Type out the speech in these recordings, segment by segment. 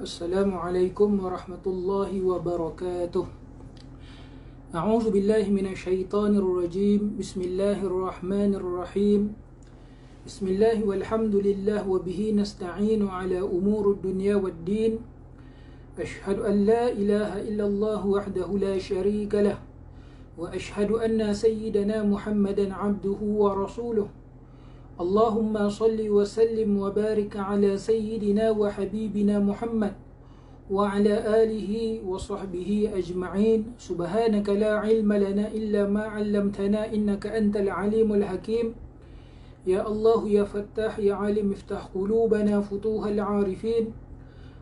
Assalamualaikum warahmatullahi wabarakatuh. A'udzu billahi minasyaitonir rajim. Bismillahirrahmanirrahim. Bismillah walhamdulillah wa bihi nasta'inu ala umurud dunya waddin. Ashhadu an la ilaha illallah wahdahu la syarika lah. Wa ashhadu anna sayyidana Muhammadan abduhu wa rasuluh. Allahumma salli wa sallim wa barik ala sayyidina wa habibina Muhammad wa ala alihi wa sahbihi ajma'in. Subhanaka la ilma lana illa ma 'allamtana innaka antal alimul hakim. Ya Allah ya Fattah ya Alim iftah qulubana futuhal 'arifin.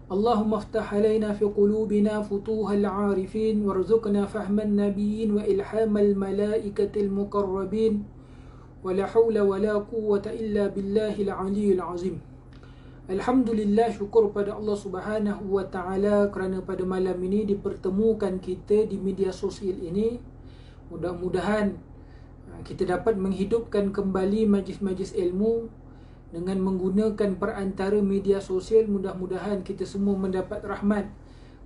Allahumma iftah alaina fi qulubina futuhal 'arifin warzuqna fahman nabiyyin wa ilhamal malaikatil muqarrabin. Wala hawla wala quwwata illa billahil aliyyil azim. Alhamdulillah, syukur pada Allah Subhanahu wa taala kerana pada malam ini dipertemukan kita di media sosial ini. Mudah-mudahan kita dapat menghidupkan kembali majlis-majlis ilmu dengan menggunakan perantara media sosial. Mudah-mudahan kita semua mendapat rahmat,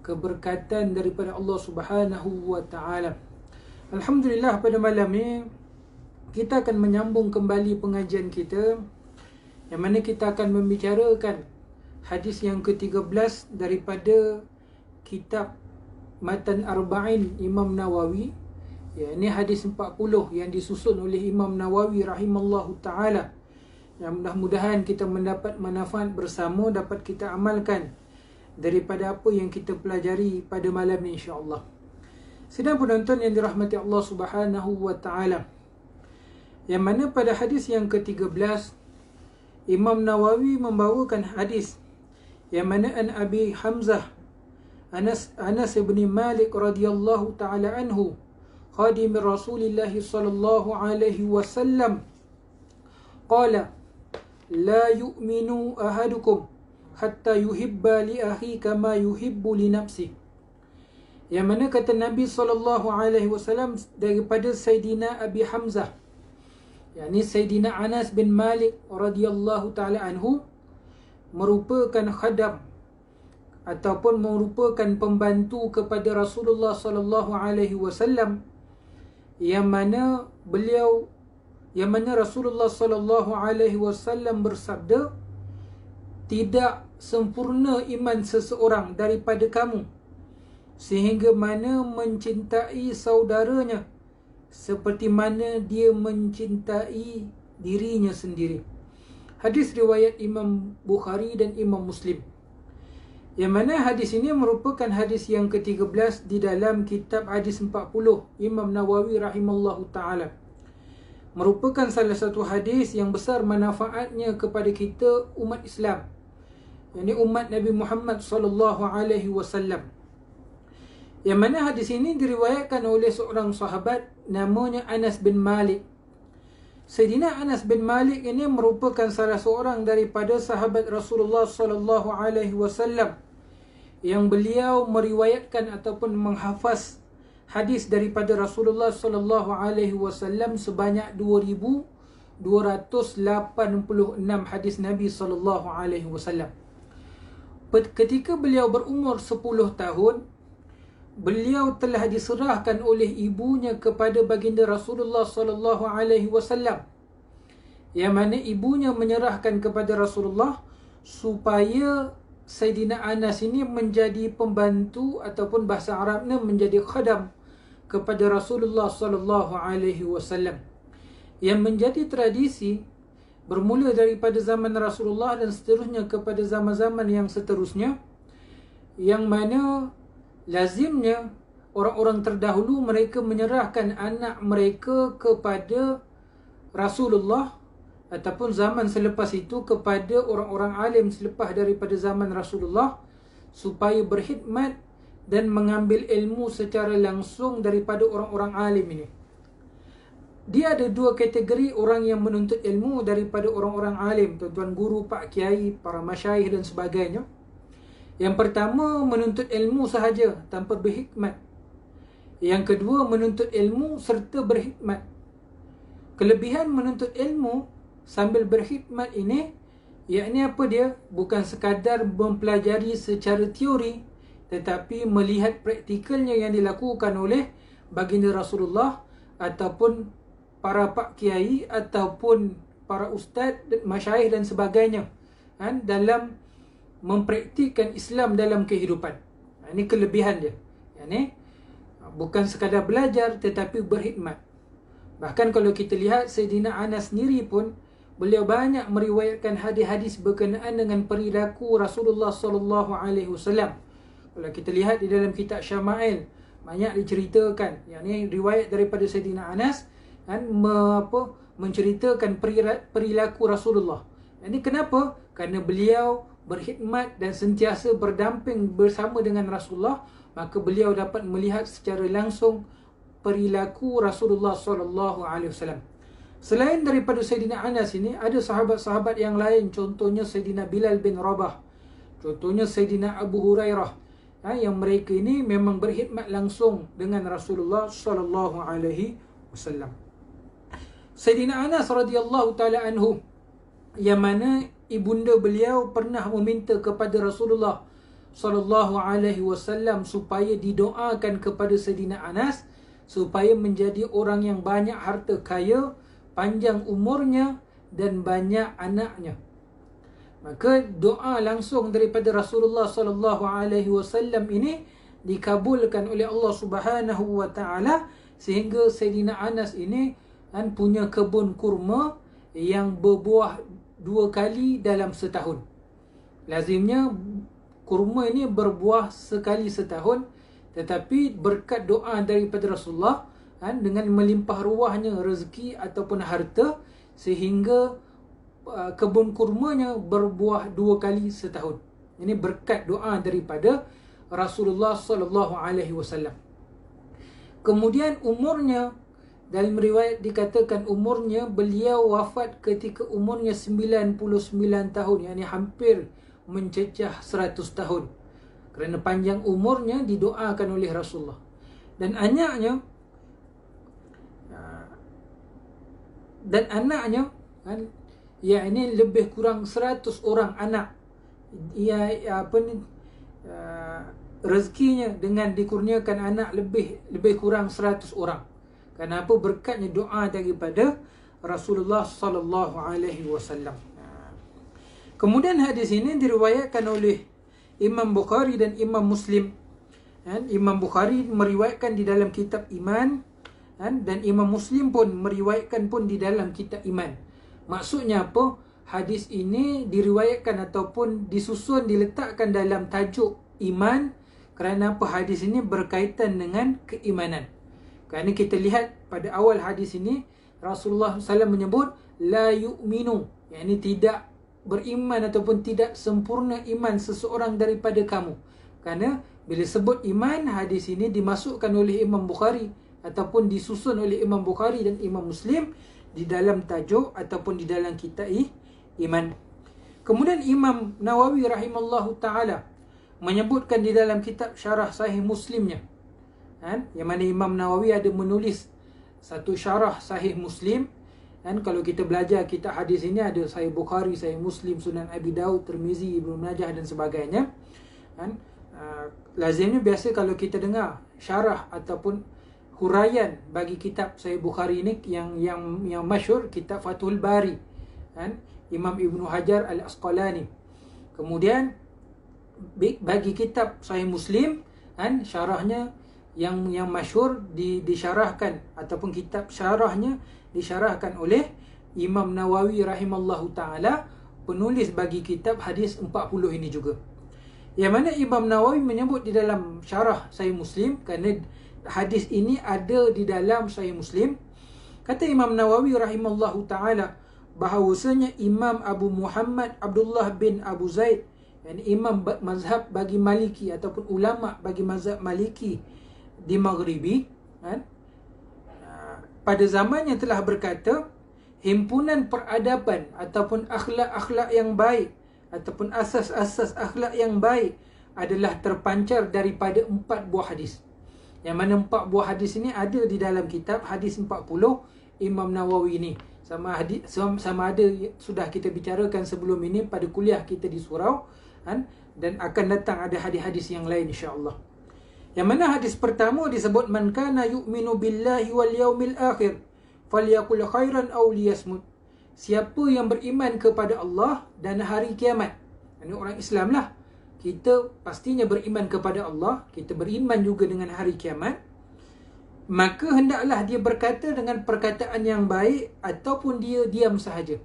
keberkatan daripada Allah Subhanahu wa taala. Alhamdulillah, pada malam ini kita akan menyambung kembali pengajian kita, yang mana kita akan membicarakan hadis yang ke-13 daripada kitab Matan Arba'in Imam Nawawi. Ya, ini hadis 40 yang disusun oleh Imam Nawawi rahimallahu ta'ala. Yang mudah-mudahan kita mendapat manfaat bersama, dapat kita amalkan daripada apa yang kita pelajari pada malam ini insya-Allah. Sedang penonton yang dirahmati Allah Subhanahu wa ta'ala, yang mana pada hadis yang ke-13 Imam Nawawi membawakan hadis yang mana an Abi Hamzah Anas bin Malik radhiyallahu taala anhu khadim Rasulillah sallallahu alaihi wasallam qala la yu'minu ahadukum hatta yuhibba li akhi kama yuhibbu li nafsi. Yang mana kata Nabi sallallahu alaihi wasallam daripada Sayyidina Abi Hamzah, yakni Sayyidina Anas bin Malik radhiyallahu taala anhu, merupakan khadam ataupun merupakan pembantu kepada Rasulullah sallallahu alaihi wasallam, yang mana Rasulullah sallallahu alaihi wasallam bersabda, tidak sempurna iman seseorang daripada kamu sehingga mana mencintai saudaranya seperti mana dia mencintai dirinya sendiri. Hadis riwayat Imam Bukhari dan Imam Muslim. Yang mana hadis ini merupakan hadis yang ke-13 di dalam kitab hadis 40 Imam Nawawi rahimallahu ta'ala. Merupakan salah satu hadis yang besar manfaatnya kepada kita umat Islam, yakni umat Nabi Muhammad sallallahu alaihi wasallam. Yang mana hadis ini diriwayatkan oleh seorang sahabat namanya Anas bin Malik. Sayyidina Anas bin Malik ini merupakan salah seorang daripada sahabat Rasulullah sallallahu alaihi wasallam yang beliau meriwayatkan ataupun menghafaz hadis daripada Rasulullah sallallahu alaihi wasallam sebanyak 2286 hadis Nabi sallallahu alaihi wasallam. Ketika beliau berumur 10 tahun, beliau telah diserahkan oleh ibunya kepada baginda Rasulullah sallallahu alaihi wasallam, yang mana ibunya menyerahkan kepada Rasulullah supaya Sayyidina Anas ini menjadi pembantu ataupun bahasa Arabnya menjadi khadam kepada Rasulullah sallallahu alaihi wasallam, yang menjadi tradisi bermula daripada zaman Rasulullah dan seterusnya kepada zaman-zaman yang seterusnya, yang mana lazimnya orang-orang terdahulu mereka menyerahkan anak mereka kepada Rasulullah, ataupun zaman selepas itu kepada orang-orang alim selepas daripada zaman Rasulullah, supaya berkhidmat dan mengambil ilmu secara langsung daripada orang-orang alim ini. Dia ada dua kategori orang yang menuntut ilmu daripada orang-orang alim, tuan-tuan guru, pak kiai, para masyayikh dan sebagainya. Yang pertama, menuntut ilmu sahaja tanpa berhikmat. Yang kedua, menuntut ilmu serta berhikmat. Kelebihan menuntut ilmu sambil berkhidmat ini Iaitu apa dia? Bukan sekadar mempelajari secara teori, tetapi melihat praktikalnya yang dilakukan oleh baginda Rasulullah ataupun para pak kiai ataupun para ustaz, masyayikh dan sebagainya, dalam mempraktikkan Islam dalam kehidupan. Ini kelebihan dia. Ini bukan sekadar belajar tetapi berkhidmat. Bahkan kalau kita lihat Sayyidina Anas sendiri pun, beliau banyak meriwayatkan hadis-hadis berkenaan dengan perilaku Rasulullah sallallahu alaihi wasallam. Kalau kita lihat di dalam kitab Syama'il, banyak diceritakan, yakni riwayat daripada Sayyidina Anas menceritakan perilaku Rasulullah. Ini kenapa? Kerana beliau berkhidmat dan sentiasa berdamping bersama dengan Rasulullah, maka beliau dapat melihat secara langsung perilaku Rasulullah sallallahu alaihi wasallam. Selain daripada Sayyidina Anas ini, ada sahabat-sahabat yang lain, contohnya Sayyidina Bilal bin Rabah, contohnya Sayyidina Abu Hurairah, yang mereka ini memang berkhidmat langsung dengan Rasulullah sallallahu alaihi wasallam. Sayyidina Anas radhiyallahu taala anhu, yang mana ibunda beliau pernah meminta kepada Rasulullah sallallahu alaihi wasallam supaya didoakan kepada Sayyidina Anas supaya menjadi orang yang banyak harta kaya, panjang umurnya dan banyak anaknya. Maka doa langsung daripada Rasulullah sallallahu alaihi wasallam ini dikabulkan oleh Allah Subhanahu wa taala, sehingga Sayyidina Anas ini punya kebun kurma yang berbuah 2 kali dalam setahun. Lazimnya kurma ini berbuah sekali setahun, tetapi berkat doa daripada Rasulullah dengan melimpah ruahnya rezeki ataupun harta, sehingga kebun kurmanya berbuah 2 kali setahun. Ini berkat doa daripada Rasulullah sallallahu alaihi wasallam. Kemudian umurnya, dalam riwayat dikatakan umurnya, beliau wafat ketika umurnya 99 tahun, yakni hampir mencecah 100 tahun. Kerana panjang umurnya didoakan oleh Rasulullah. Dan anaknya ya ini lebih kurang 100 orang anak. Rezekinya dengan dikurniakan anak lebih kurang 100 orang. Kenapa? Berkatnya doa daripada Rasulullah sallallahu alaihi wasallam. Kemudian hadis ini diriwayatkan oleh Imam Bukhari dan Imam Muslim. Imam Bukhari meriwayatkan di dalam kitab Iman, dan Imam Muslim pun meriwayatkan pun di dalam kitab Iman. Maksudnya apa? Hadis ini diriwayatkan ataupun disusun, diletakkan dalam tajuk iman, kerana apa? Hadis ini berkaitan dengan keimanan. Kerana kita lihat pada awal hadis ini, Rasulullah SAW menyebut la yu'minu, yakni tidak beriman ataupun tidak sempurna iman seseorang daripada kamu. Kerana bila sebut iman, hadis ini dimasukkan oleh Imam Bukhari ataupun disusun oleh Imam Bukhari dan Imam Muslim di dalam tajuk ataupun di dalam kitab iman. Kemudian Imam Nawawi rahimallahu ta'ala menyebutkan di dalam kitab Syarah Sahih Muslimnya, yang mana Imam Nawawi ada menulis satu syarah Sahih Muslim. Kalau kita belajar kitab hadis ini, ada Sahih Bukhari, Sahih Muslim, Sunan Abi Daud, Tirmizi, Ibnu Majah dan sebagainya. Lazimnya biasa kalau kita dengar syarah ataupun huraian bagi kitab Sahih Bukhari ini, yang masyhur kitab Fathul Bari, Imam Ibnu Hajar Al-Asqalani. Kemudian bagi kitab Sahih Muslim, syarahnya yang masyhur disyarahkan ataupun kitab syarahnya disyarahkan oleh Imam Nawawi rahimallahu ta'ala, penulis bagi kitab hadis 40 ini juga. Yang mana Imam Nawawi menyebut di dalam syarah Sahih Muslim, kerana hadis ini ada di dalam Sahih Muslim. Kata Imam Nawawi rahimallahu ta'ala, bahawasanya Imam Abu Muhammad Abdullah bin Abu Zaid, yang imam mazhab bagi Maliki ataupun ulama bagi mazhab Maliki di Maghribi, pada zamannya telah berkata, himpunan peradaban ataupun akhlak-akhlak yang baik ataupun asas-asas akhlak yang baik adalah terpancar daripada 4 buah hadis. Yang mana 4 buah hadis ini ada di dalam kitab hadis 40 Imam Nawawi ini. sama ada sudah kita bicarakan sebelum ini pada kuliah kita di surau, kan? Dan akan datang ada hadis-hadis yang lain insya-Allah. Yang mana hadis pertama disebut man kana yu'minu billahi wal yaumil akhir falyakul khairan aw liyasmut. Siapa yang beriman kepada Allah dan hari kiamat. Ini orang Islam lah. Kita pastinya beriman kepada Allah, kita beriman juga dengan hari kiamat. Maka hendaklah dia berkata dengan perkataan yang baik ataupun dia diam sahaja.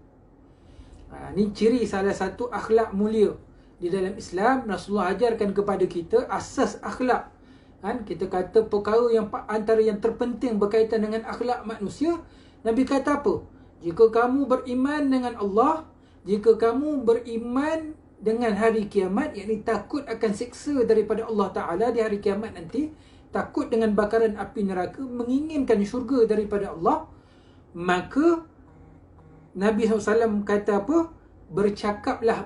Ini ciri salah satu akhlak mulia di dalam Islam. Rasulullah ajarkan kepada kita asas akhlak. Kita kata perkara yang antara yang terpenting berkaitan dengan akhlak manusia. Nabi kata apa? Jika kamu beriman dengan Allah, jika kamu beriman dengan hari kiamat, yakni takut akan siksa daripada Allah Ta'ala di hari kiamat nanti, takut dengan bakaran api neraka, menginginkan syurga daripada Allah, maka Nabi SAW kata apa?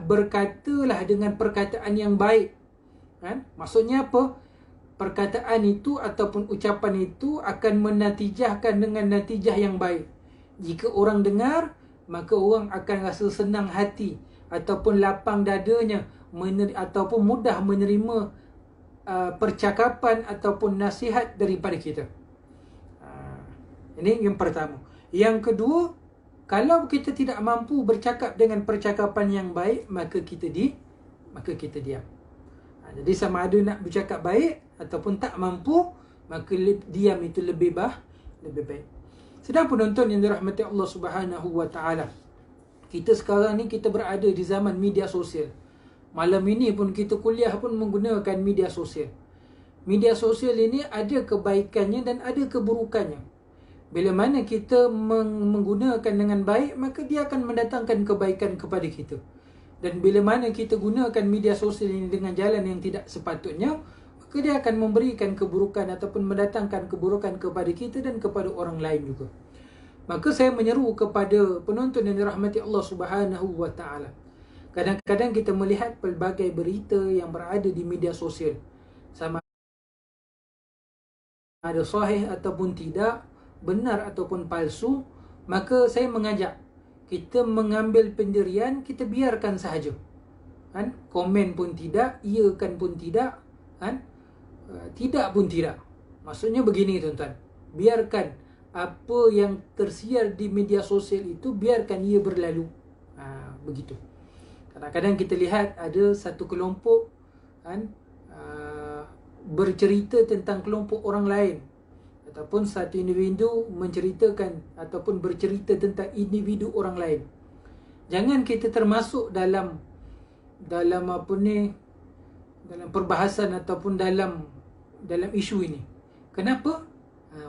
Berkatalah dengan perkataan yang baik. Maksudnya apa? Perkataan itu ataupun ucapan itu akan menatijahkan dengan natijah yang baik. Jika orang dengar, maka orang akan rasa senang hati ataupun lapang dadanya, ataupun mudah menerima percakapan ataupun nasihat daripada kita. Ini yang pertama. Yang kedua, kalau kita tidak mampu bercakap dengan percakapan yang baik, maka kita diam. Jadi sama ada nak bercakap baik ataupun tak mampu, maka diam itu lebih baik. Sedang penonton yang dirahmati Allah Subhanahu wa taala, kita sekarang ni kita berada di zaman media sosial. Malam ini pun kita kuliah pun menggunakan media sosial. Media sosial ini ada kebaikannya dan ada keburukannya. Bila mana kita menggunakan dengan baik, maka dia akan mendatangkan kebaikan kepada kita. Dan bila mana kita gunakan media sosial ini dengan jalan yang tidak sepatutnya, maka dia akan memberikan keburukan ataupun mendatangkan keburukan kepada kita dan kepada orang lain juga. Maka saya menyeru kepada penonton yang dirahmati Allah Subhanahu wa taala. Kadang-kadang kita melihat pelbagai berita yang berada di media sosial, sama ada sahih ataupun tidak, benar ataupun palsu, maka saya mengajak kita mengambil pendirian, kita biarkan sahaja. Komen pun tidak, iakan pun tidak, tidak pun tidak. Maksudnya begini tuan-tuan, biarkan apa yang tersiar di media sosial itu, biarkan ia berlalu. Begitu. Kadang-kadang kita lihat ada satu kelompok bercerita tentang kelompok orang lain, ataupun satu individu menceritakan ataupun bercerita tentang individu orang lain. Jangan kita termasuk dalam apa ni, dalam perbahasan ataupun dalam isu ini. Kenapa?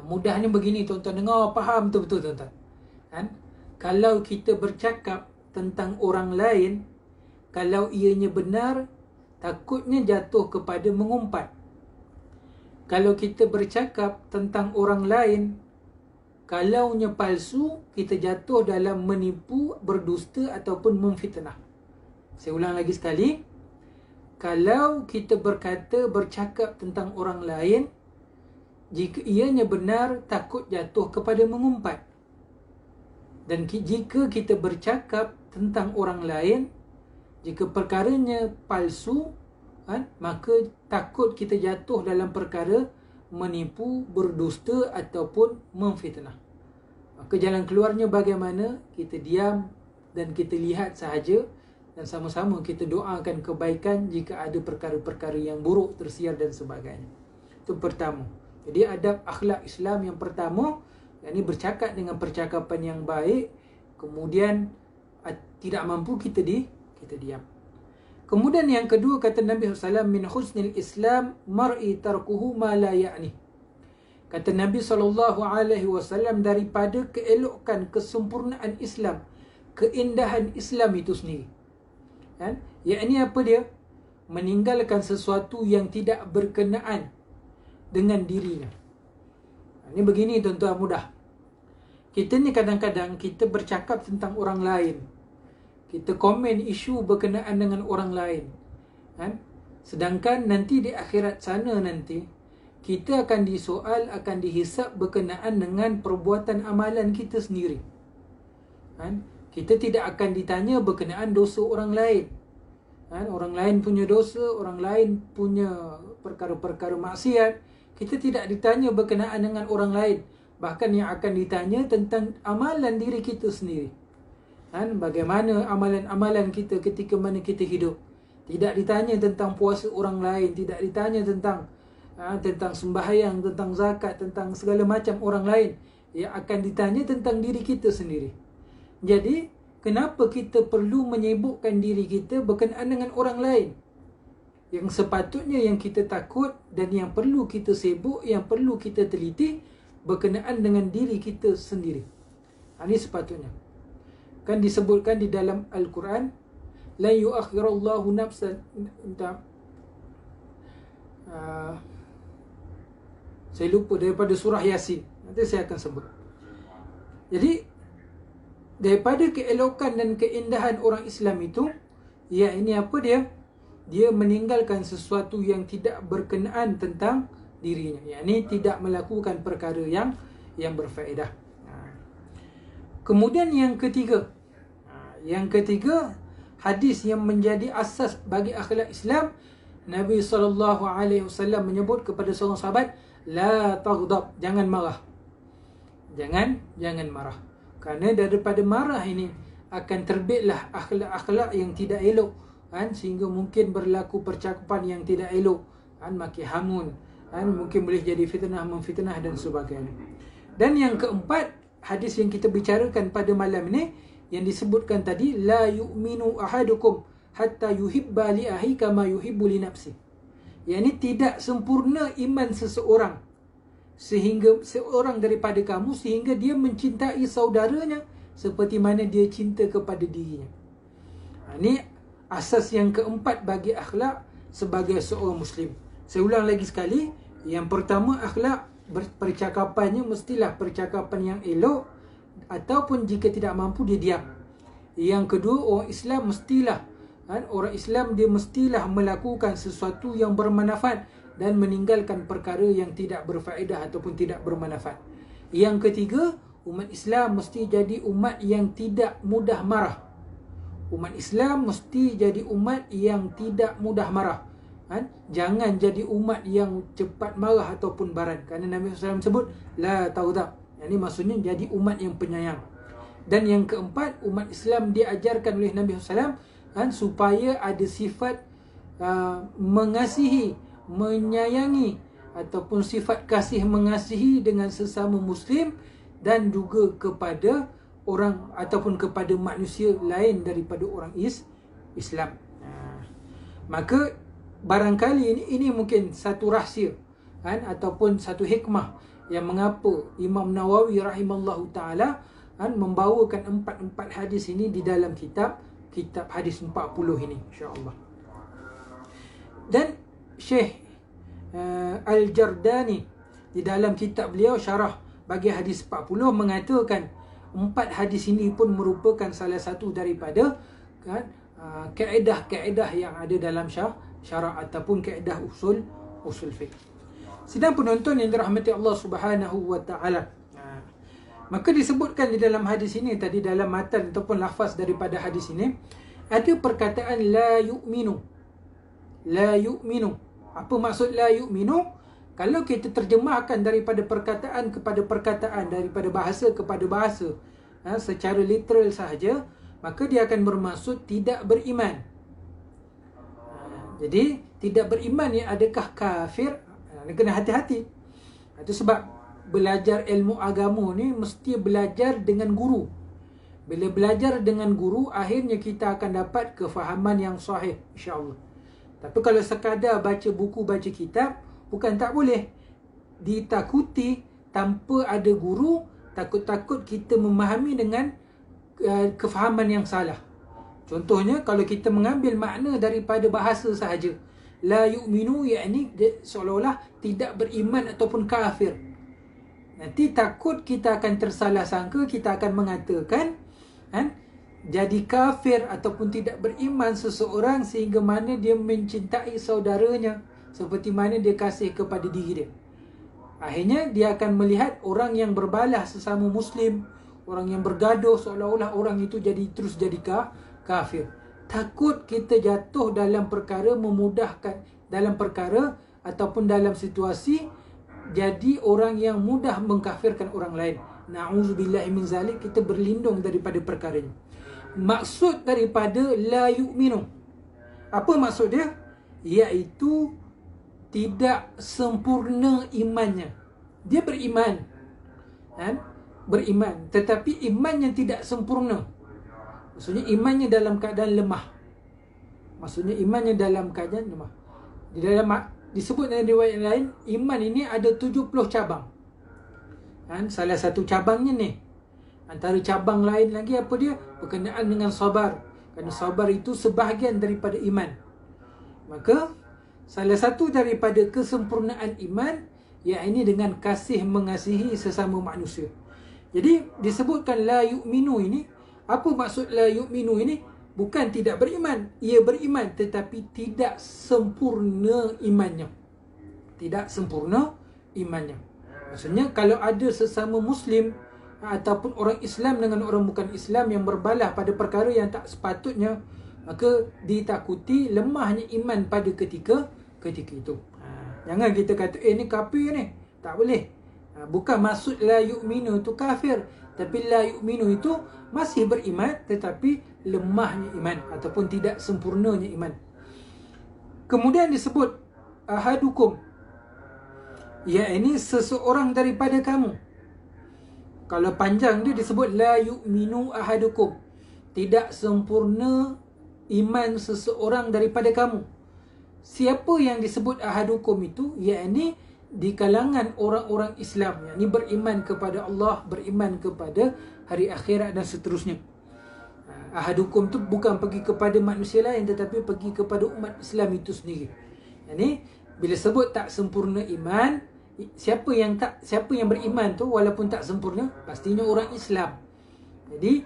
Mudahnya begini tuan-tuan, dengar faham betul-betul tuan-tuan. Kalau kita bercakap tentang orang lain, kalau ianya benar, takutnya jatuh kepada mengumpat. Kalau kita bercakap tentang orang lain, kalaunya palsu, kita jatuh dalam menipu, berdusta ataupun memfitnah. Saya ulang lagi sekali. Kalau kita bercakap tentang orang lain, jika ianya benar, takut jatuh kepada mengumpat. Dan jika kita bercakap tentang orang lain, jika perkaranya palsu, maka takut kita jatuh dalam perkara menipu, berdusta ataupun memfitnah. Maka jalan keluarnya bagaimana? Kita diam dan kita lihat sahaja, dan sama-sama kita doakan kebaikan jika ada perkara-perkara yang buruk tersiar dan sebagainya. Itu pertama. Jadi adab akhlak Islam yang pertama, yakni bercakap dengan percakapan yang baik. Kemudian tidak mampu, kita diam. Kemudian yang kedua, kata Nabi SAW, min husnil Islam mar'i tarkuhu ma la ya'ni. Kata Nabi SAW, daripada keelokan, kesempurnaan Islam, keindahan Islam itu sendiri. Yakni apa dia? Meninggalkan sesuatu yang tidak berkenaan dengan dirinya. Ini begini tuan-tuan, mudah. Kita ni kadang-kadang kita bercakap tentang orang lain, kita komen isu berkenaan dengan orang lain, sedangkan nanti di akhirat sana nanti kita akan disoal, akan dihisap berkenaan dengan perbuatan amalan kita sendiri. Kita tidak akan ditanya berkenaan dosa orang lain. Orang lain punya dosa, orang lain punya perkara-perkara maksiat. Kita tidak ditanya berkenaan dengan orang lain. Bahkan yang akan ditanya tentang amalan diri kita sendiri. Bagaimana amalan-amalan kita ketika mana kita hidup. Tidak ditanya tentang puasa orang lain. Tidak ditanya tentang sembahyang, tentang zakat, tentang segala macam orang lain. Yang akan ditanya tentang diri kita sendiri. Jadi, kenapa kita perlu menyibukkan diri kita berkenaan dengan orang lain? Yang sepatutnya yang kita takut dan yang perlu kita sibuk, yang perlu kita teliti berkenaan dengan diri kita sendiri. Ini sepatutnya. Kan disebutkan di dalam Al-Quran, la yuakhirallahu nafsan. Saya lupa daripada surah Yasin. Nanti saya akan sebut. Jadi, daripada keelokan dan keindahan orang Islam itu, ya ini apa dia? Dia meninggalkan sesuatu yang tidak berkenaan tentang dirinya. Yakni tidak melakukan perkara yang berfaedah. Kemudian yang ketiga. Yang ketiga, hadis yang menjadi asas bagi akhlak Islam, Nabi SAW menyebut kepada seorang sahabat, la taghdab, jangan marah. Jangan marah. Kerana daripada marah ini akan terbitlah akhlak-akhlak yang tidak elok, sehingga mungkin berlaku percakapan yang tidak elok, maki hamun, mungkin boleh jadi fitnah, memfitnah dan sebagainya. Dan yang keempat, hadis yang kita bicarakan pada malam ini yang disebutkan tadi, la yu'minu ahadukum hatta yuhibba li ahi kama yuhibbu li nafsi. Yakni tidak sempurna iman seseorang sehingga seorang daripada kamu sehingga dia mencintai saudaranya seperti mana dia cinta kepada dirinya. Ini asas yang keempat bagi akhlak sebagai seorang Muslim. Saya ulang lagi sekali. Yang pertama, akhlak percakapannya mestilah percakapan yang elok, ataupun jika tidak mampu dia diam. Yang kedua, orang Islam mestilah orang Islam dia mestilah melakukan sesuatu yang bermanfaat dan meninggalkan perkara yang tidak berfaedah ataupun tidak bermanfaat. Yang ketiga, umat Islam mesti jadi umat yang tidak mudah marah. Umat Islam mesti jadi umat yang tidak mudah marah. Jangan jadi umat yang cepat marah ataupun baran. Kerana Nabi SAW sebut, la taghdab. Ini maksudnya jadi umat yang penyayang. Dan yang keempat, umat Islam diajarkan oleh Nabi SAW supaya ada sifat mengasihi, menyayangi ataupun sifat kasih mengasihi dengan sesama Muslim dan juga kepada orang ataupun kepada manusia lain daripada orang Islam. Maka barangkali ini mungkin satu rahsia ataupun satu hikmah yang mengapa Imam Nawawi rahimallahu taala membawakan empat hadis ini di dalam kitab hadis 40 ini, insya-Allah. Dan Syekh Al-Jardani di dalam kitab beliau syarah bagi hadis 40 mengatakan empat hadis ini pun merupakan salah satu daripada kaedah-kaedah yang ada dalam syarah ataupun kaedah usul fiqh. Sidang penonton yang dirahmati Allah Subhanahu wa taala. Maka disebutkan di dalam hadis ini tadi, dalam matan ataupun lafaz daripada hadis ini, ada perkataan la yu'minu. La yu'minu. Apa maksud la yu'minu? Kalau kita terjemahkan daripada perkataan kepada perkataan, daripada bahasa kepada bahasa, secara literal sahaja, maka dia akan bermaksud tidak beriman. Jadi tidak beriman ni adakah kafir? Kena hati-hati. Itu sebab belajar ilmu agama ni mesti belajar dengan guru. Bila belajar dengan guru, akhirnya kita akan dapat kefahaman yang sahih, insya-Allah. Tapi kalau sekadar baca buku, baca kitab, bukan tak boleh. Ditakuti tanpa ada guru, takut-takut kita memahami dengan kefahaman yang salah. Contohnya, kalau kita mengambil makna daripada bahasa sahaja, la yu'minu, yakni seolah-olah tidak beriman ataupun kafir. Nanti takut kita akan tersalah sangka, kita akan mengatakan jadi kafir ataupun tidak beriman seseorang sehingga mana dia mencintai saudaranya seperti mana dia kasih kepada diri dia. Akhirnya dia akan melihat orang yang berbalah sesama Muslim, orang yang bergaduh, seolah-olah orang itu terus jadi kafir. Takut kita jatuh dalam perkara memudahkan, dalam perkara ataupun dalam situasi jadi orang yang mudah mengkafirkan orang lain. Na'udzubillahi min zalik, kita berlindung daripada perkara ini. Maksud daripada la yu'minu, apa maksud dia? Iaitu tidak sempurna imannya. Dia beriman, kan? Beriman, tetapi imannya tidak sempurna. Maksudnya imannya dalam keadaan lemah. Maksudnya imannya dalam keadaan lemah. Di dalam disebut dalam riwayat lain, iman ini ada 70 cabang. Kan? Salah satu cabangnya ni. Antara cabang lain lagi apa dia? Berkenaan dengan sabar. Kerana sabar itu sebahagian daripada iman. Maka salah satu daripada kesempurnaan iman, iaitu dengan kasih mengasihi sesama manusia. Jadi disebutkan la yu'minu ini, apa maksud la yu'minu ini? Bukan tidak beriman, ia beriman tetapi tidak sempurna imannya. Tidak sempurna imannya. Maksudnya kalau ada sesama Muslim ataupun orang Islam dengan orang bukan Islam yang berbalah pada perkara yang tak sepatutnya, maka ditakuti lemahnya iman pada ketika itu. Jangan kita kata ni kafir ni. Tak boleh. Bukan maksud la yu'minu itu kafir, tapi la yu'minu itu masih beriman tetapi lemahnya iman ataupun tidak sempurnanya iman. Kemudian disebut ahadukum, iaitu seseorang daripada kamu. Kalau panjang dia disebut la yu'minu ahadukum, tidak sempurna iman seseorang daripada kamu. Siapa yang disebut ahadukum itu? Iaitu di kalangan orang-orang Islam, yakni beriman kepada Allah, beriman kepada hari akhirat dan seterusnya. Ahadukum tu bukan pergi kepada manusia lain, tetapi pergi kepada umat Islam itu sendiri. Yani bila sebut tak sempurna iman, siapa yang beriman tu walaupun tak sempurna, pastinya orang Islam. Jadi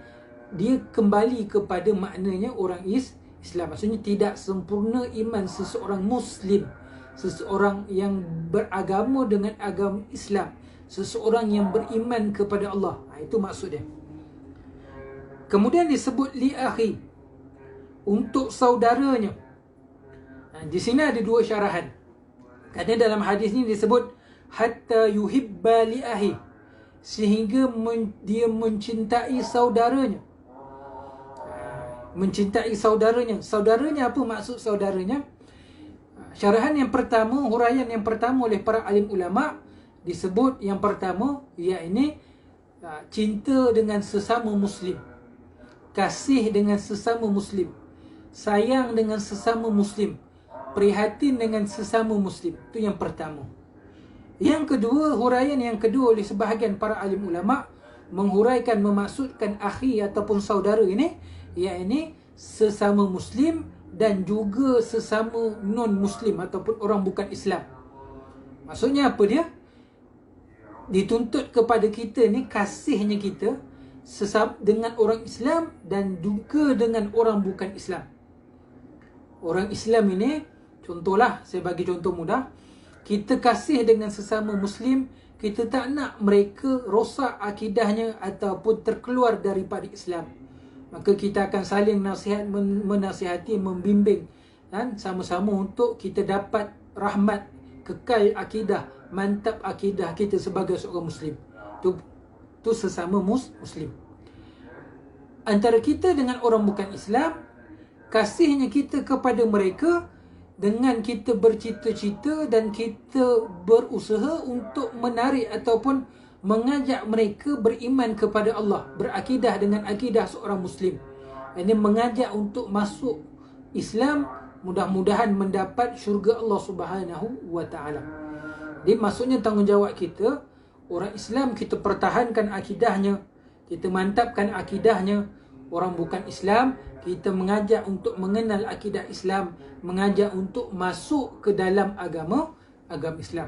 dia kembali kepada maknanya orang Islam. Maksudnya tidak sempurna iman seseorang Muslim, seseorang yang beragama dengan agama Islam, seseorang yang beriman kepada Allah. Itu maksudnya. Kemudian disebut li akhi, untuk saudaranya. Di sini ada dua syarahan. Kerana dalam hadis ni disebut hatta yuhibba li akhi, sehingga dia mencintai saudaranya. Mencintai saudaranya. Saudaranya, apa maksud saudaranya? Syarahan yang pertama, huraian yang pertama oleh para alim ulama, disebut yang pertama iaitu cinta dengan sesama Muslim, kasih dengan sesama Muslim, sayang dengan sesama Muslim, prihatin dengan sesama Muslim. Itu yang pertama. Yang kedua, huraian yang kedua oleh sebahagian para alim ulama menghuraikan, memaksudkan akhi ataupun saudara ini iaitu sesama Muslim dan juga sesama non-Muslim ataupun orang bukan Islam. Maksudnya apa dia? Dituntut kepada kita ni kasihnya kita dengan orang Islam dan juga dengan orang bukan Islam. Orang Islam ini, contohlah, saya bagi contoh mudah, kita kasih dengan sesama Muslim, kita tak nak mereka rosak akidahnya ataupun terkeluar daripada Islam. Maka kita akan saling menasihati, membimbing, dan sama-sama untuk kita dapat rahmat, kekal akidah, mantap akidah kita sebagai seorang Muslim. Itu sesama Muslim. Antara kita dengan orang bukan Islam, kasihnya kita kepada mereka dengan kita bercita-cita dan kita berusaha untuk menarik ataupun mengajak mereka beriman kepada Allah, berakidah dengan akidah seorang Muslim. Ini mengajak untuk masuk Islam, mudah-mudahan mendapat syurga Allah Subhanahu wa taala. Jadi maksudnya tanggungjawab kita, orang Islam kita pertahankan akidahnya, kita mantapkan akidahnya. Orang bukan Islam, kita mengajak untuk mengenal akidah Islam, mengajak untuk masuk ke dalam agama Islam.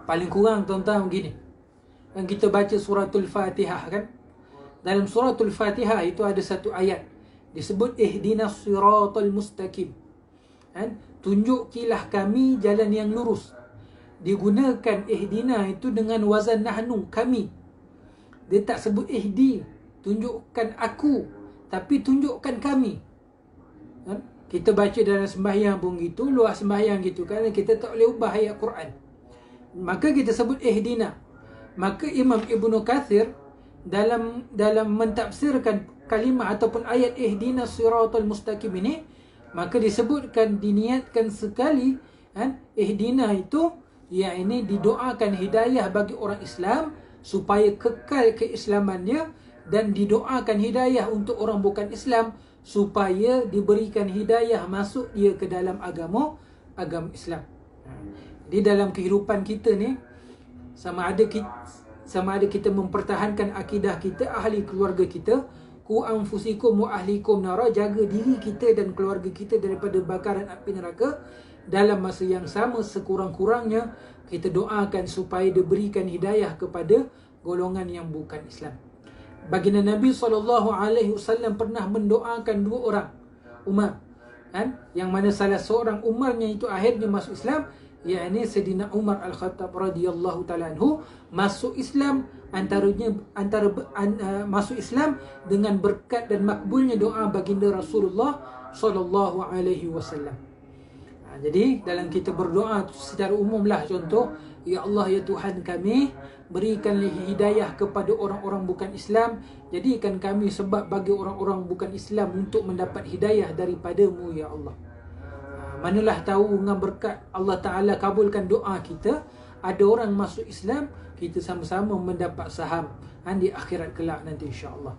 Paling kurang tuan-tuan begini, kan kita baca suratul Fatihah kan. Dalam suratul Fatihah itu ada satu ayat disebut ihdinas siratal mustaqim, kan? Tunjukilah kami jalan yang lurus. Digunakan ihdina itu dengan wazan nahnu, kami. Dia tak sebut ihdi, tunjukkan aku, tapi tunjukkan kami. Kan? Kita baca dalam sembahyang pun gitu, luar sembahyang gitu, kerana kita tak boleh ubah ayat Quran. Maka kita sebut ihdina. Maka Imam Ibnu Katsir dalam mentafsirkan kalimah ataupun ayat ihdina siratal mustaqim ini, maka disebutkan, diniatkan sekali kan, ihdina itu yakni didoakan hidayah bagi orang Islam supaya kekal keislamannya, dan didoakan hidayah untuk orang bukan Islam supaya diberikan hidayah masuk dia ke dalam agama Islam. Di dalam kehidupan kita ni, sama ada kita mempertahankan akidah kita, ahli keluarga kita, ku anfusikum wa ahlikum nara, jaga diri kita dan keluarga kita daripada bakaran api neraka. Dalam masa yang sama, sekurang-kurangnya kita doakan supaya diberikan hidayah kepada golongan yang bukan Islam. Baginda Nabi SAW pernah mendoakan dua orang Umar, kan? Yang mana salah seorang Umarnya itu akhirnya masuk Islam, yakni Sayyidina Umar Al-Khattab radhiyallahu ta'ala anhu, masuk Islam masuk Islam dengan berkat dan makbulnya doa baginda Rasulullah sallallahu alaihi wasallam. Jadi dalam kita berdoa secara umumlah, contoh, ya Allah ya Tuhan kami, berikanlah hidayah kepada orang-orang bukan Islam, jadikan kami sebab bagi orang-orang bukan Islam untuk mendapat hidayah daripada-Mu ya Allah. Manalah tahu dengan berkat Allah Ta'ala kabulkan doa kita, ada orang masuk Islam, kita sama-sama mendapat saham di akhirat kelak nanti insya-Allah.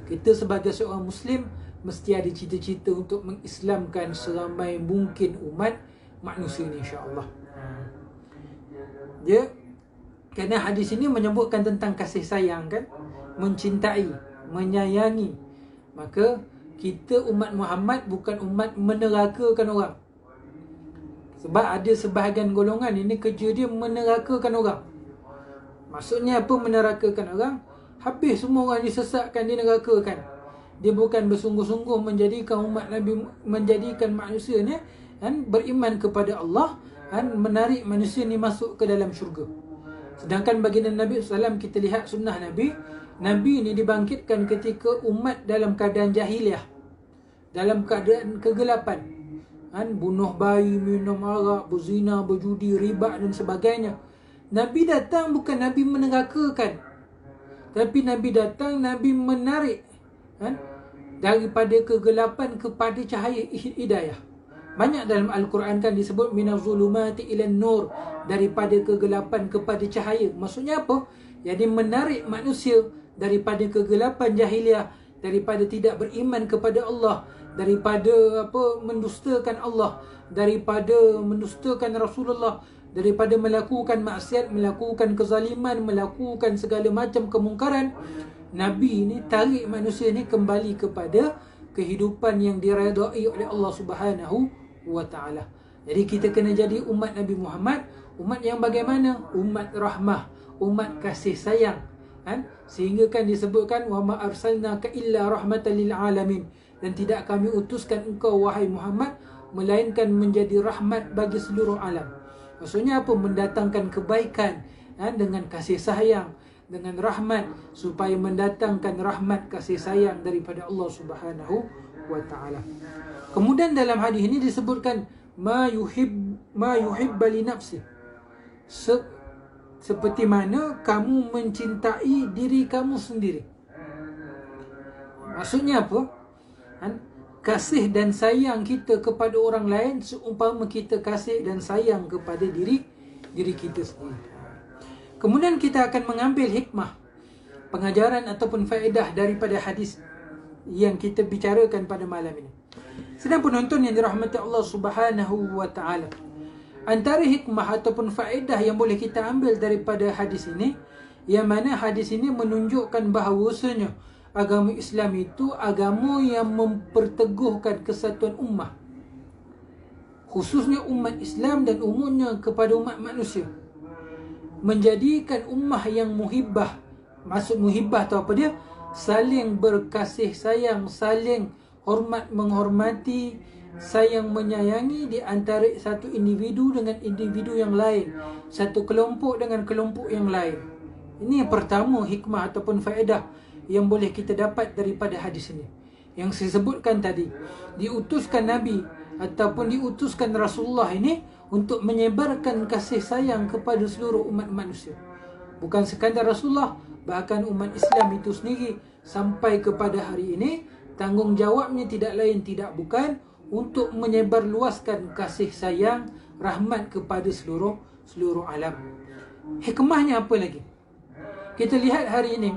Kita sebagai seorang Muslim mesti ada cita-cita untuk mengislamkan seramai mungkin umat manusia ni insya-Allah. Kerana hadis ini menyebutkan tentang kasih sayang, kan, mencintai, menyayangi. Maka kita umat Muhammad bukan umat menerakakan orang. Sebab ada sebahagian golongan ini kerja dia menerakakan orang. Maksudnya apa menerakakan orang? Habis semua orang disesatkan, dinerakakan. Dia bukan bersungguh-sungguh menjadikan umat Nabi, menjadikan manusia ni beriman kepada Allah, menarik manusia ni masuk ke dalam syurga. Sedangkan baginda Nabi SAW, kita lihat sunnah Nabi, Nabi ni dibangkitkan ketika umat dalam keadaan jahiliah, dalam keadaan kegelapan, bunuh bayi, minum arak, berzina, berjudi, riba dan sebagainya. Nabi datang bukan Nabi menerakakan, tapi Nabi datang, Nabi menarik daripada kegelapan kepada cahaya hidayah. Banyak dalam Al-Quran kan disebut minaz zulumati ilan nur, daripada kegelapan kepada cahaya. Maksudnya apa? Jadi menarik manusia daripada kegelapan jahiliah, daripada tidak beriman kepada Allah, daripada mendustakan Allah, daripada mendustakan Rasulullah, daripada melakukan maksiat, melakukan kezaliman, melakukan segala macam kemungkaran. Nabi ni tarik manusia ni kembali kepada kehidupan yang diredai oleh Allah Subhanahu wa ta'ala. Jadi kita kena jadi umat Nabi Muhammad, umat yang bagaimana? Umat rahmah, umat kasih sayang, sehingga kan disebutkan wa ma arsalnaka illa rahmatan lil alamin, dan tidak kami utuskan engkau wahai Muhammad melainkan menjadi rahmat bagi seluruh alam. Maksudnya apa? Mendatangkan kebaikan dengan kasih sayang, dengan rahmat, supaya mendatangkan rahmat kasih sayang daripada Allah Subhanahu wa ta'ala. Kemudian dalam hadis ini disebutkan ma yuhibba li nafsi, seperti mana kamu mencintai diri kamu sendiri. Maksudnya apa? Kasih dan sayang kita kepada orang lain seumpama kita kasih dan sayang kepada diri kita sendiri. Kemudian kita akan mengambil hikmah, pengajaran ataupun faedah daripada hadis yang kita bicarakan pada malam ini. Sedang penonton yang dirahmati Allah Subhanahu wa ta'ala, antara hikmah ataupun faedah yang boleh kita ambil daripada hadis ini, yang mana hadis ini menunjukkan bahawasanya agama Islam itu agama yang memperteguhkan kesatuan ummah, khususnya umat Islam dan umumnya kepada umat manusia, menjadikan ummah yang muhibbah. Maksud muhibbah tu apa dia? Saling berkasih sayang, saling hormat menghormati, sayang menyayangi di antara satu individu dengan individu yang lain, satu kelompok dengan kelompok yang lain. Ini yang pertama hikmah ataupun faedah yang boleh kita dapat daripada hadis ini. Yang saya sebutkan tadi, diutuskan Nabi ataupun diutuskan Rasulullah ini untuk menyebarkan kasih sayang kepada seluruh umat manusia. Bukan sekadar Rasulullah, bahkan umat Islam itu sendiri sampai kepada hari ini, tanggungjawabnya tidak lain tidak bukan untuk menyebarluaskan kasih sayang, rahmat kepada seluruh alam. Hikmahnya apa lagi? Kita lihat hari ini,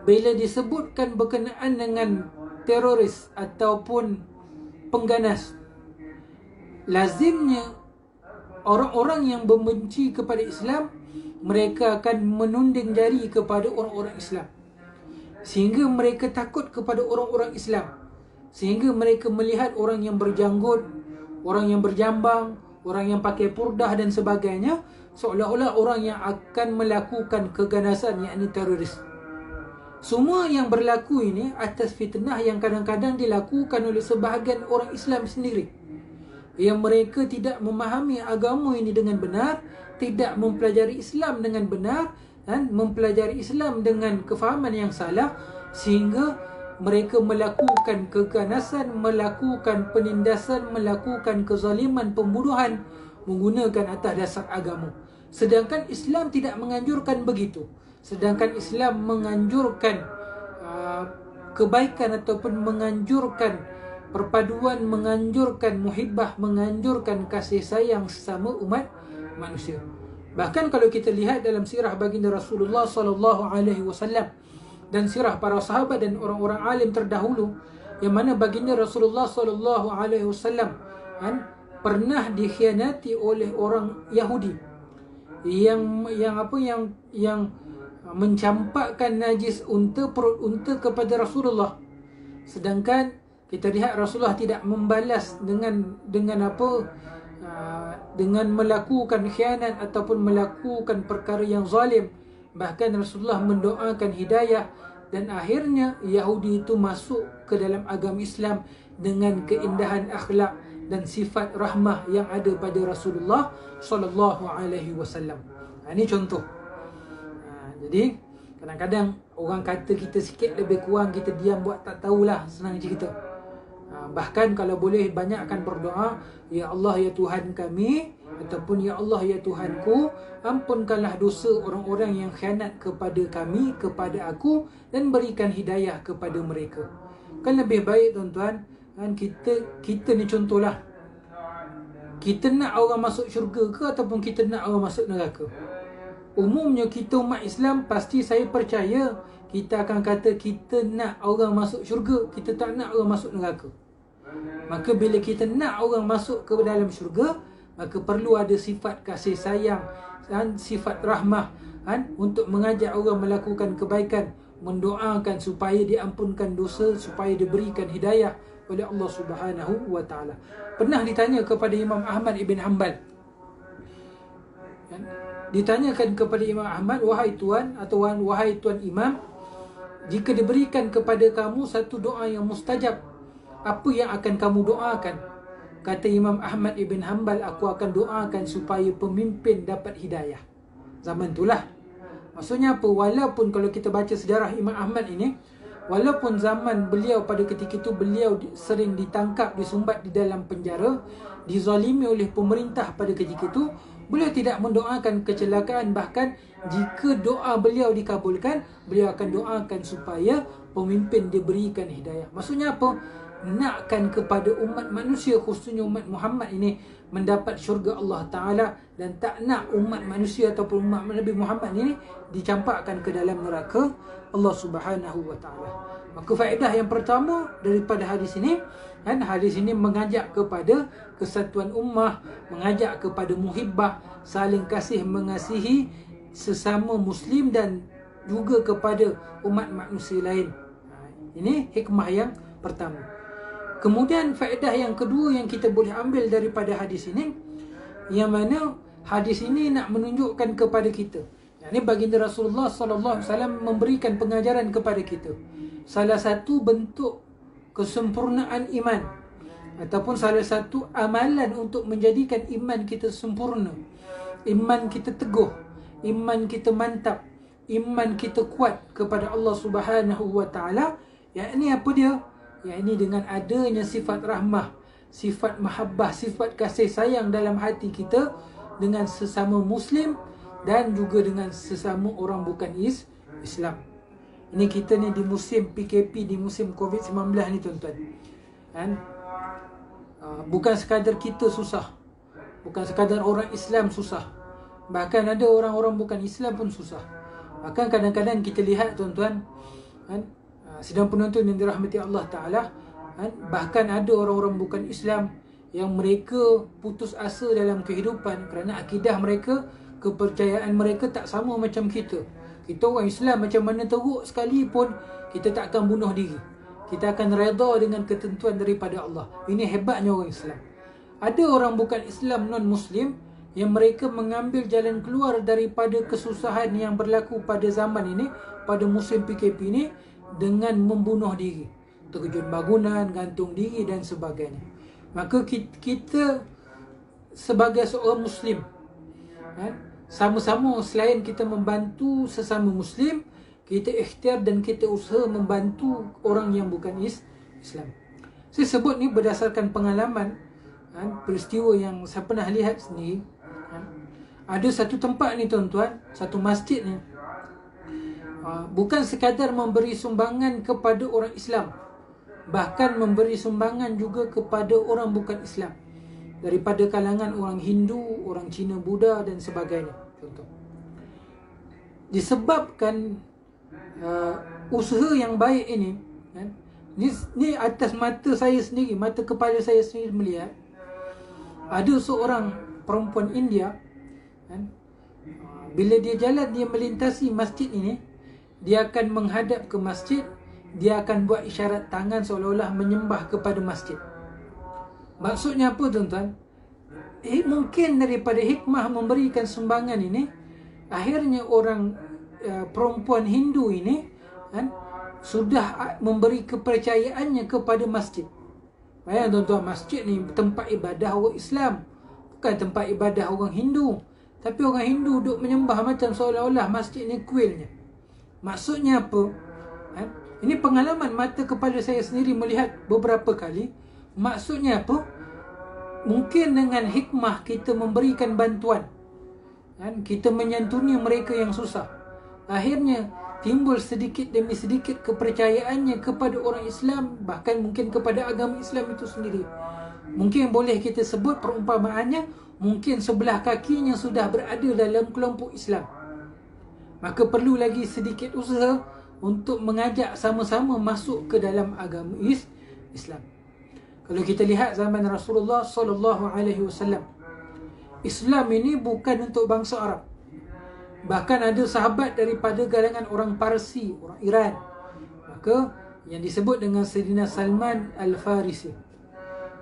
bila disebutkan berkenaan dengan teroris ataupun pengganas, lazimnya orang-orang yang membenci kepada Islam, mereka akan menunding jari kepada orang-orang Islam, sehingga mereka takut kepada orang-orang Islam, sehingga mereka melihat orang yang berjanggut, orang yang berjambang, orang yang pakai purdah dan sebagainya seolah-olah orang yang akan melakukan keganasan, yakni teroris. Semua yang berlaku ini atas fitnah yang kadang-kadang dilakukan oleh sebahagian orang Islam sendiri, yang mereka tidak memahami agama ini dengan benar, tidak mempelajari Islam dengan benar, dan mempelajari Islam dengan kefahaman yang salah, sehingga mereka melakukan keganasan, melakukan penindasan, melakukan kezaliman, pembunuhan menggunakan atas dasar agama. Sedangkan Islam tidak menganjurkan begitu. Sedangkan Islam menganjurkan kebaikan ataupun menganjurkan perpaduan, menganjurkan muhibbah, menganjurkan kasih sayang sesama umat manusia. Bahkan kalau kita lihat dalam sirah baginda Rasulullah sallallahu alaihi wasallam dan sirah para sahabat dan orang-orang alim terdahulu, yang mana baginda Rasulullah sallallahu alaihi wasallam pernah dikhianati oleh orang Yahudi yang mencampakkan najis perut unta kepada Rasulullah. Sedangkan kita lihat Rasulullah tidak membalas dengan melakukan khianat ataupun melakukan perkara yang zalim. Bahkan Rasulullah mendoakan hidayah, dan akhirnya Yahudi itu masuk ke dalam agama Islam dengan keindahan akhlak dan sifat rahmah yang ada pada Rasulullah sallallahu alaihi wasallam. Ini contoh. Jadi kadang-kadang orang kata kita sikit lebih kurang, kita diam buat tak tahulah, senang cerita. Bahkan kalau boleh banyakkan berdoa, ya Allah ya Tuhan kami, ataupun ya Allah ya Tuhanku, ampunkanlah dosa orang-orang yang khianat kepada kami, kepada aku, dan berikan hidayah kepada mereka. Kan lebih baik tuan-tuan, kan kita ni contohlah, kita nak orang masuk syurga ke ataupun kita nak orang masuk neraka? Umumnya kita umat Islam, pasti saya percaya kita akan kata kita nak orang masuk syurga, kita tak nak orang masuk neraka. Maka bila kita nak orang masuk ke dalam syurga, maka perlu ada sifat kasih sayang dan sifat rahmah untuk mengajak orang melakukan kebaikan, mendoakan supaya diampunkan dosa, supaya diberikan hidayah oleh Allah Subhanahu wa taala. Pernah ditanya kepada Imam Ahmad ibn Hanbal. Ditanyakan kepada Imam Ahmad, wahai tuan atau wahai tuan imam, jika diberikan kepada kamu satu doa yang mustajab, apa yang akan kamu doakan? Kata Imam Ahmad ibn Hanbal, aku akan doakan supaya pemimpin dapat hidayah. Zaman itulah. Maksudnya apa? Walaupun kalau kita baca sejarah Imam Ahmad ini, walaupun zaman beliau pada ketika itu beliau sering ditangkap, disumbat di dalam penjara, dizalimi oleh pemerintah pada ketika itu, beliau tidak mendoakan kecelakaan. Bahkan jika doa beliau dikabulkan, beliau akan doakan supaya pemimpin diberikan hidayah. Maksudnya apa? Nakkan kepada umat manusia, khususnya umat Muhammad ini, mendapat syurga Allah Ta'ala, dan tak nak umat manusia ataupun umat Nabi Muhammad ini dicampakkan ke dalam neraka Allah Subhanahu Wa Ta'ala. Maka faedah yang pertama daripada hadis ini, hadis ini mengajak kepada kesatuan ummah, mengajak kepada muhibbah, saling kasih mengasihi sesama Muslim dan juga kepada umat manusia lain. Ini hikmah yang pertama. Kemudian faedah yang kedua yang kita boleh ambil daripada hadis ini, yang mana hadis ini nak menunjukkan kepada kita, ini baginda Rasulullah sallallahu alaihi wasallam memberikan pengajaran kepada kita. Salah satu bentuk kesempurnaan iman ataupun salah satu amalan untuk menjadikan iman kita sempurna, iman kita teguh, iman kita mantap, iman kita kuat kepada Allah Subhanahu wa taala, yakni apa dia? Yakni dengan adanya sifat rahmah, sifat mahabbah, sifat kasih sayang dalam hati kita dengan sesama muslim dan juga dengan sesama orang bukan Islam. Ini kita ni di musim PKP, di musim COVID-19 ni tuan-tuan. Kan? Bukan sekadar kita susah, bukan sekadar orang Islam susah, bahkan ada orang-orang bukan Islam pun susah. Bahkan kadang-kadang kita lihat tuan-tuan, kan, sidang penonton yang dirahmati Allah Ta'ala, kan, bahkan ada orang-orang bukan Islam yang mereka putus asa dalam kehidupan kerana akidah mereka, kepercayaan mereka tak sama macam kita. Kita orang Islam macam mana teruk sekalipun, kita tak akan bunuh diri. Kita akan redha dengan ketentuan daripada Allah. Ini hebatnya orang Islam. Ada orang bukan Islam, non-Muslim, yang mereka mengambil jalan keluar daripada kesusahan yang berlaku pada zaman ini, pada musim PKP ini, dengan membunuh diri. Terjun bangunan, gantung diri dan sebagainya. Maka kita sebagai seorang Muslim, kan, sama-sama selain kita membantu sesama Muslim, kita ikhtiar dan kita usaha membantu orang yang bukan Islam. Saya sebut ni berdasarkan pengalaman, kan, peristiwa yang saya pernah lihat sendiri. Kan. Ada satu tempat ni tuan-tuan, satu masjid ni, bukan sekadar memberi sumbangan kepada orang Islam, bahkan memberi sumbangan juga kepada orang bukan Islam, daripada kalangan orang Hindu, orang Cina, Buddha dan sebagainya. Contoh, disebabkan usaha yang baik ini, kan, ni atas mata saya sendiri, mata kepala saya sendiri melihat, ada seorang perempuan India, kan, bila dia jalan, dia melintasi masjid ini, dia akan menghadap ke masjid, dia akan buat isyarat tangan seolah-olah menyembah kepada masjid. Maksudnya apa tuan-tuan? Mungkin daripada hikmah memberikan sumbangan ini, akhirnya orang perempuan Hindu ini, kan, sudah memberi kepercayaannya kepada masjid. Bayang tuan-tuan, masjid ni tempat ibadah orang Islam, bukan tempat ibadah orang Hindu. Tapi orang Hindu duduk menyembah macam seolah-olah masjid ni kuilnya. Maksudnya apa? Kan? Ini pengalaman mata kepala saya sendiri melihat beberapa kali. Maksudnya apa? Mungkin dengan hikmah kita memberikan bantuan, kan, kita menyantuni mereka yang susah, akhirnya timbul sedikit demi sedikit kepercayaannya kepada orang Islam, bahkan mungkin kepada agama Islam itu sendiri. Mungkin boleh kita sebut perumpamaannya, mungkin sebelah kakinya sudah berada dalam kelompok Islam. Maka perlu lagi sedikit usaha untuk mengajak sama-sama masuk ke dalam agama Islam. Kalau kita lihat zaman Rasulullah sallallahu alaihi wasallam, Islam ini bukan untuk bangsa Arab. Bahkan ada sahabat daripada kalangan orang Parsi, orang Iran, maka yang disebut dengan Sayyidina Salman Al-Farisi.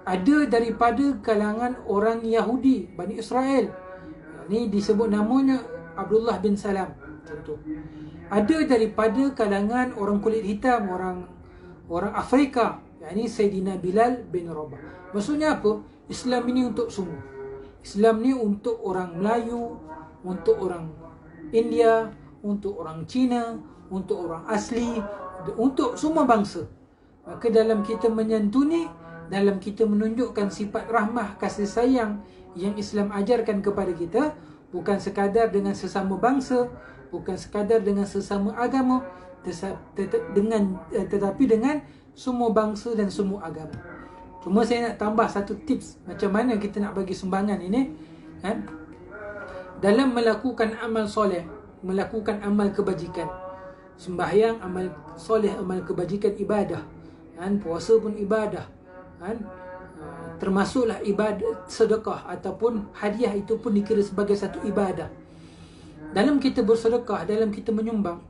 Ada daripada kalangan orang Yahudi, Bani Israel, ini disebut namanya Abdullah bin Salam, contoh. Ada daripada kalangan orang kulit hitam, orang Afrika, yakni Sayyidina Bilal bin Rabah. Maksudnya apa? Islam ini untuk semua. Islam ni untuk orang Melayu, untuk orang India, untuk orang Cina, untuk orang asli, untuk semua bangsa. Maka dalam kita menyantuni, dalam kita menunjukkan sifat rahmah, kasih sayang yang Islam ajarkan kepada kita, bukan sekadar dengan sesama bangsa, bukan sekadar dengan sesama agama, tetapi dengan semua bangsa dan semua agama. Cuma saya nak tambah satu tips macam mana kita nak bagi sumbangan ini, kan? Dalam melakukan amal soleh, melakukan amal kebajikan, sembahyang amal soleh, amal kebajikan, ibadah, kan? Puasa pun ibadah, kan? Termasuklah ibadah sedekah ataupun hadiah, itu pun dikira sebagai satu ibadah. Dalam kita bersedekah, dalam kita menyumbang,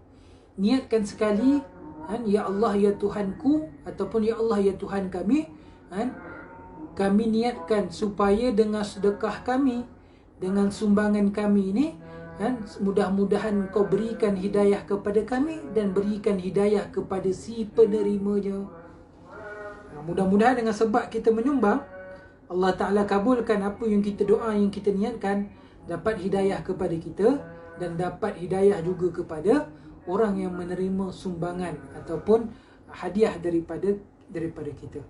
niatkan sekali, kan, ya Allah ya Tuhanku, ataupun ya Allah ya Tuhan kami, kan, kami niatkan supaya dengan sedekah kami, dengan sumbangan kami ini, kan, mudah-mudahan kau berikan hidayah kepada kami dan berikan hidayah kepada si penerimanya. Mudah-mudahan dengan sebab kita menyumbang, Allah Ta'ala kabulkan apa yang kita doa, yang kita niatkan, dapat hidayah kepada kita dan dapat hidayah juga kepada orang yang menerima sumbangan ataupun hadiah daripada kita.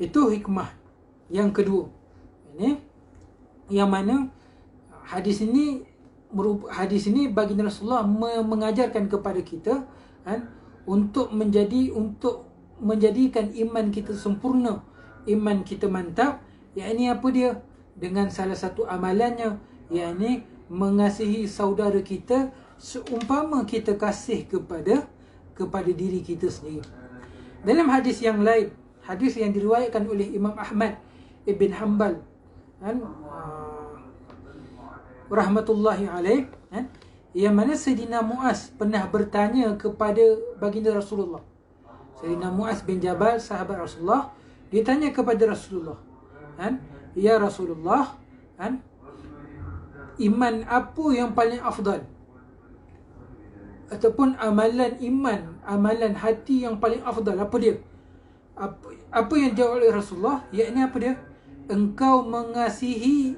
Itu hikmah yang kedua. Ini yang mana hadis ini baginda Rasulullah mengajarkan kepada kita untuk menjadikan iman kita sempurna, iman kita mantap. Yakni apa dia? Dengan salah satu amalannya, yakni mengasihi saudara kita seumpama kita kasih kepada diri kita sendiri. Dalam hadis yang lain, hadis yang diriwayatkan oleh Imam Ahmad Ibn Hanbal rahmatullahi alaih, yang mana Sayyidina Muaz pernah bertanya kepada baginda Rasulullah. Sayyidina Muaz bin Jabal, sahabat Rasulullah, dia tanya kepada Rasulullah, ya Rasulullah, iman apa yang paling afdal? Ataupun amalan iman, amalan hati yang paling afdal, apa dia? Apa yang jawab oleh Rasulullah? Yakni apa dia? Engkau mengasihi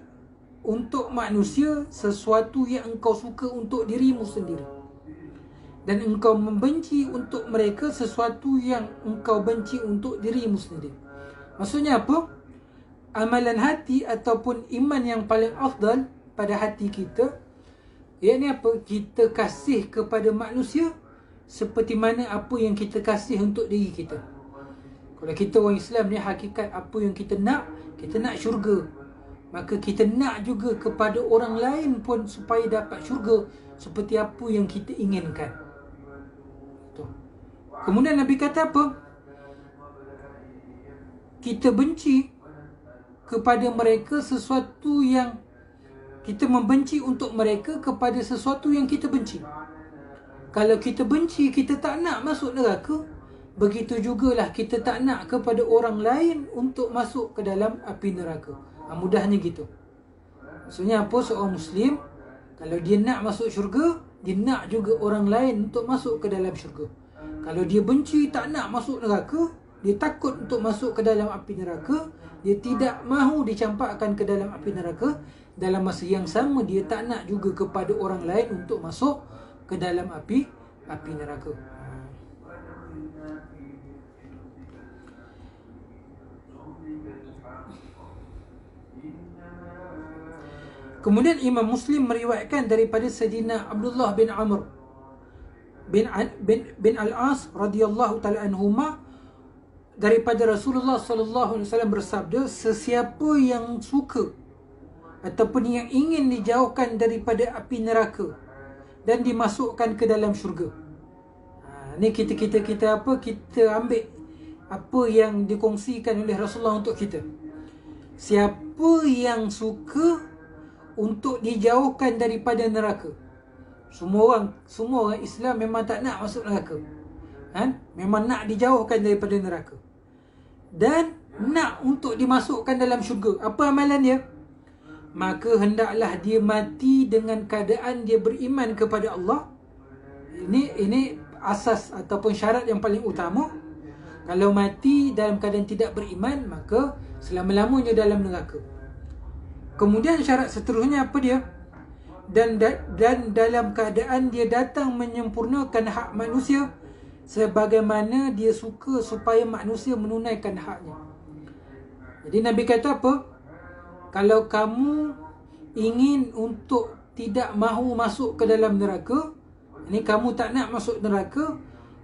untuk manusia sesuatu yang engkau suka untuk dirimu sendiri, dan engkau membenci untuk mereka sesuatu yang engkau benci untuk dirimu sendiri. Maksudnya apa? Amalan hati ataupun iman yang paling afdal pada hati kita, yakni apa? Kita kasih kepada manusia seperti mana apa yang kita kasih untuk diri kita. Kalau kita orang Islam ni, hakikat apa yang kita nak syurga, maka kita nak juga kepada orang lain pun supaya dapat syurga seperti apa yang kita inginkan. Kemudian Nabi kata apa? Kita benci kepada mereka sesuatu yang kita membenci untuk mereka kepada sesuatu yang kita benci. Kalau kita benci, kita tak nak masuk neraka, begitu jugalah kita tak nak kepada orang lain untuk masuk ke dalam api neraka. Mudahnya gitu. Maksudnya apa? Seorang Muslim, kalau dia nak masuk syurga, dia nak juga orang lain untuk masuk ke dalam syurga. Kalau dia benci, tak nak masuk neraka, dia takut untuk masuk ke dalam api neraka, dia tidak mahu dicampakkan ke dalam api neraka, dalam masa yang sama dia tak nak juga kepada orang lain untuk masuk ke dalam api neraka. Kemudian Imam Muslim meriwayatkan daripada Sayyidina Abdullah bin Amr bin Al-As radhiyallahu taala anhuma, daripada Rasulullah sallallahu alaihi wasallam bersabda, sesiapa yang suka ataupun yang ingin dijauhkan daripada api neraka dan dimasukkan ke dalam syurga. Ni kita ambil apa yang dikongsikan oleh Rasulullah untuk kita. Siapa yang suka untuk dijauhkan daripada neraka. Semua orang Islam memang tak nak masuk neraka. Memang nak dijauhkan daripada neraka. Dan nak untuk dimasukkan dalam syurga. Apa amalan dia? Maka hendaklah dia mati dengan keadaan dia beriman kepada Allah. Ini asas ataupun syarat yang paling utama. Kalau mati dalam keadaan tidak beriman, maka selama-lamanya dalam neraka. Kemudian syarat seterusnya apa dia? Dan dalam keadaan dia datang menyempurnakan hak manusia sebagaimana dia suka supaya manusia menunaikan haknya. Jadi Nabi kata apa? Kalau kamu ingin untuk tidak mahu masuk ke dalam neraka, ini kamu tak nak masuk neraka,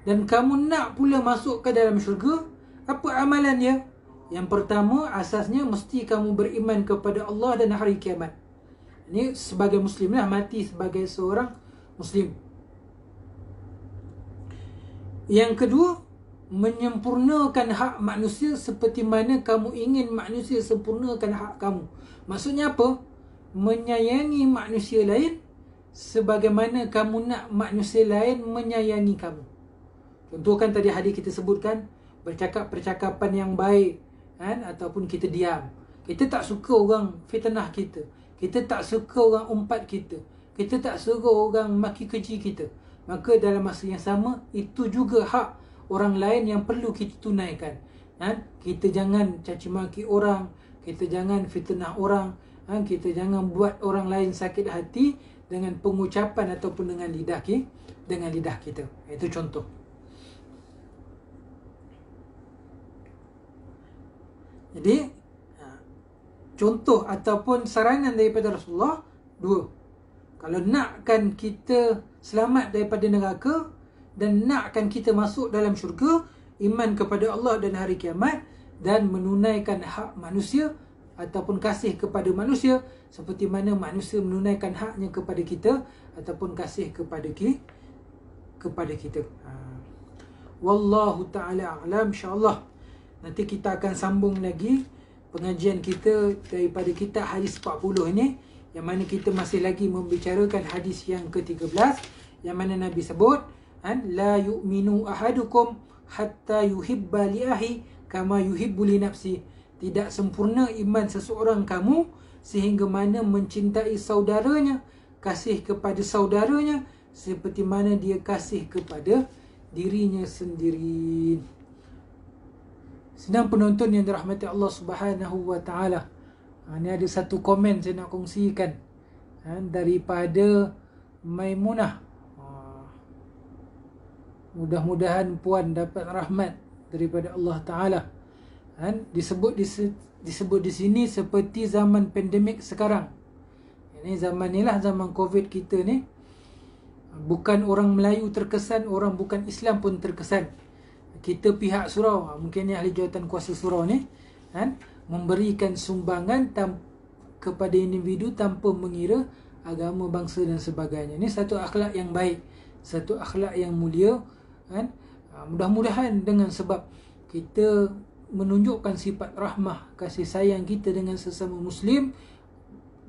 dan kamu nak pula masuk ke dalam syurga, apa amalannya? Yang pertama, asasnya mesti kamu beriman kepada Allah dan hari kiamat. Ini sebagai Muslim lah, mati sebagai seorang Muslim. Yang kedua, menyempurnakan hak manusia seperti mana kamu ingin manusia sempurnakan hak kamu. Maksudnya apa? Menyayangi manusia lain sebagaimana kamu nak manusia lain menyayangi kamu. Contoh kan tadi hadis kita sebutkan, bercakap percakapan yang baik, ataupun kita diam. Kita tak suka orang fitnah kita, kita tak suka orang umpat kita, kita tak suka orang maki keji kita. Maka dalam masa yang sama, itu juga hak orang lain yang perlu kita tunaikan. Kita jangan caci maki orang, kita jangan fitnah orang, kita jangan buat orang lain sakit hati dengan pengucapan ataupun dengan lidah kita. Itu contoh. Jadi contoh ataupun saranan daripada Rasulullah dua. Kalau nakkan kita selamat daripada neraka dan nakkan kita masuk dalam syurga, iman kepada Allah dan hari kiamat, dan menunaikan hak manusia ataupun kasih kepada manusia seperti mana manusia menunaikan haknya kepada kita ataupun kasih kepada kita. Wallahu ta'ala a'lam. InsyaAllah nanti kita akan sambung lagi pengajian kita daripada kitab hadis 40 ini, yang mana kita masih lagi membicarakan hadis yang ke-13, yang mana Nabi sebut, la yu'minu ahadukum hatta yuhibba li ahi kama yuhibbu li nafsi. Tidak sempurna iman seseorang kamu sehingga mana mencintai saudaranya, kasih kepada saudaranya seperti mana dia kasih kepada dirinya sendiri. Sedang penonton yang dirahmati Allah Subhanahu wa taala. Ini ada satu komen saya nak kongsikan daripada Maimunah. Mudah-mudahan puan dapat rahmat daripada Allah Taala. Disebut di sini seperti zaman pandemik sekarang. Ini zaman ni lah, zaman Covid kita ni. Bukan orang Melayu terkesan, orang bukan Islam pun terkesan. Kita pihak surau, mungkin ni ahli jawatan kuasa surau ni, memberikan sumbangan kepada individu tanpa mengira agama, bangsa dan sebagainya. Ini satu akhlak yang baik, satu akhlak yang mulia. Mudah-mudahan dengan sebab kita menunjukkan sifat rahmah, kasih sayang kita dengan sesama Muslim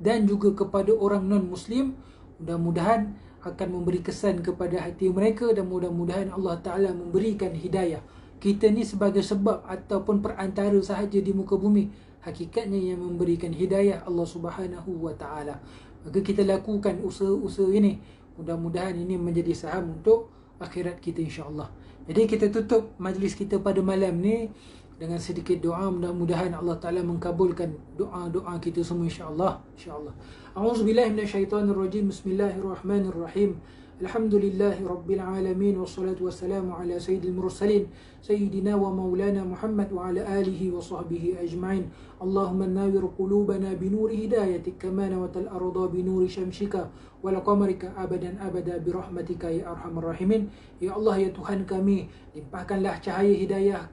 dan juga kepada orang non-Muslim, mudah-mudahan akan memberi kesan kepada hati mereka dan mudah-mudahan Allah Ta'ala memberikan hidayah. Kita ni sebagai sebab ataupun perantara sahaja di muka bumi. Hakikatnya yang memberikan hidayah Allah Subhanahu wa Ta'ala. Maka kita lakukan usaha-usaha ini. Mudah-mudahan ini menjadi saham untuk akhirat kita, insya-Allah. Jadi kita tutup majlis kita pada malam ni dengan sedikit doa. Mudah-mudahan Allah Ta'ala mengkabulkan doa-doa kita semua, insya-Allah. InsyaAllah. A'udzubillahi minasyaitonirrajim. Bismillahirrahmanirrahim. Alhamdulillahi Rabbil Alamin. Wassalatu wassalamu ala sayyidil mursalin Sayyidina wa maulana Muhammad wa ala alihi wa sahbihi ajma'in. Allahumma nawwir qulubana binuri hidayatik kama nawatal arda binuri syamsika wal qamarika abadan abada birahmatika ya arhamar rahimin. Ya Allah, ya Tuhan kami, limpahkanlah cahaya hidayah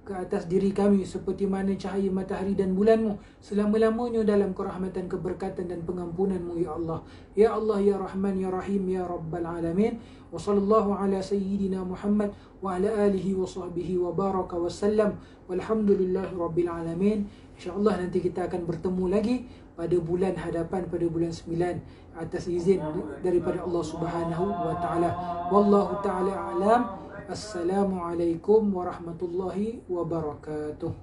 ke atas diri kami seperti mana cahaya matahari dan bulanmu selama-lamanya dalam kerahmatan, keberkatan dan pengampunanmu, ya Allah. Ya Allah, ya Rahman, ya Rahim, ya Rabbal Alamin. Wa sallallahu ala sayyidina Muhammad wa ala alihi wa sahbihi wa baraka wa sallam. Walhamdulillahi Rabbil Alamin. InsyaAllah nanti kita akan bertemu lagi pada bulan hadapan, pada bulan 9 atas izin daripada Allah Subhanahu wa Ta'ala. Wallahu Ta'ala a'lam. Assalamualaikum warahmatullahi wabarakatuh.